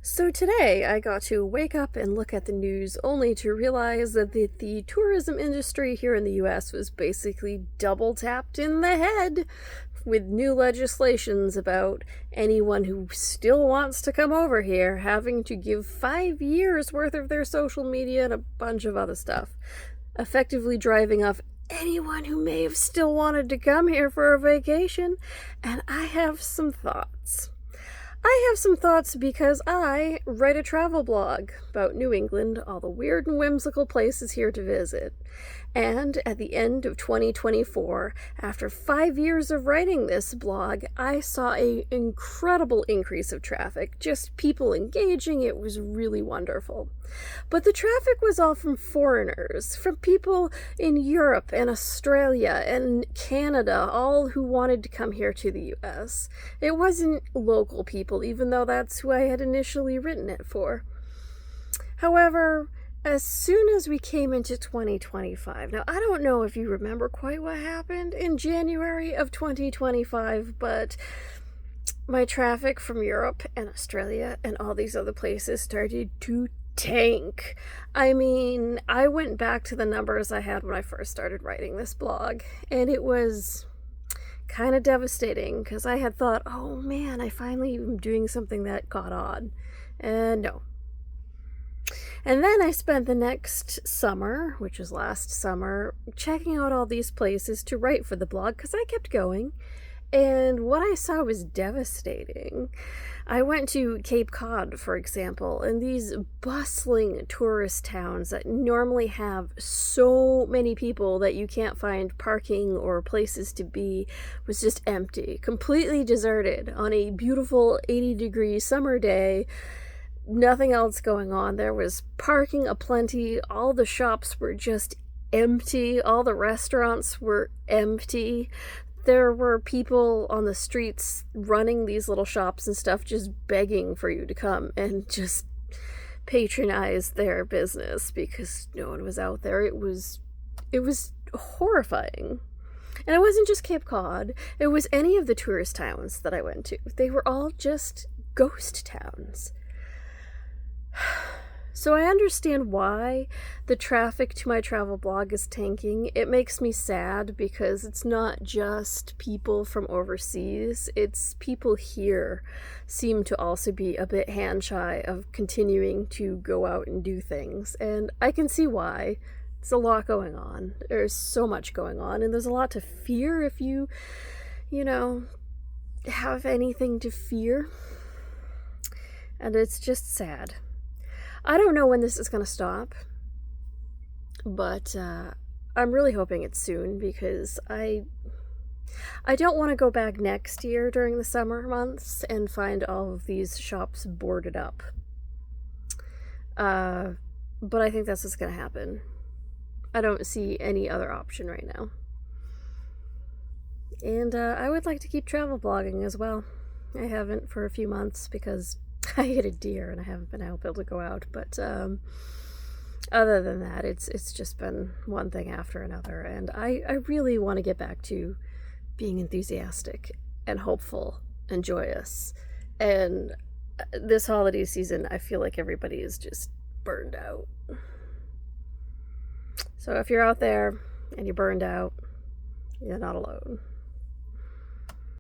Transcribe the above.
So today I got to wake up and look at the news only to realize that the tourism industry here in the US was basically double tapped in the head with new legislations about anyone who still wants to come over here having to give 5 years worth of their social media and a bunch of other stuff, effectively driving off anyone who may have still wanted to come here for a vacation. And I have some thoughts. I have some thoughts because I write a travel blog about New England, all the weird and whimsical places here to visit. And at the end of 2024, after 5 years of writing this blog, I saw an incredible increase of traffic, just people engaging. It was really wonderful. But the traffic was all from foreigners, from people in Europe and Australia and Canada, all who wanted to come here to the US. It wasn't local people, even though that's who I had initially written it for. However, as soon as we came into 2025, now I don't know if you remember quite what happened in January of 2025, but my traffic from Europe and Australia and all these other places started to tank. I mean, I went back to the numbers I had when I first started writing this blog, and it was kind of devastating because I had thought, oh man, I finally am doing something that caught on. And no. And then I spent the next summer, which was last summer, checking out all these places to write for the blog because I kept going. And what I saw was devastating. I went to Cape Cod, for example, and these bustling tourist towns that normally have so many people that you can't find parking or places to be was just empty, completely deserted on a beautiful 80-degree summer day. Nothing else going on. There was parking aplenty. All the shops were just empty. All the restaurants were empty. There were people on the streets running these little shops and stuff just begging for you to come and just patronize their business because no one was out there. It was horrifying. And it wasn't just Cape Cod. It was any of the tourist towns that I went to. They were all just ghost towns. So I understand why the traffic to my travel blog is tanking. It makes me sad because it's not just people from overseas, it's people here seem to also be a bit hand-shy of continuing to go out and do things. And I can see why. It's a lot going on. There's so much going on, and there's a lot to fear if you have anything to fear. And it's just sad. I don't know when this is going to stop, but I'm really hoping it's soon because I don't want to go back next year during the summer months and find all of these shops boarded up. But I think that's what's going to happen. I don't see any other option right now. And I would like to keep travel blogging as well. I haven't for a few months because I hit a deer and I haven't been able to go out, but other than that, it's just been one thing after another, and I really want to get back to being enthusiastic and hopeful and joyous. And this holiday season, I feel like everybody is just burned out. So if you're out there and you're burned out, you're not alone.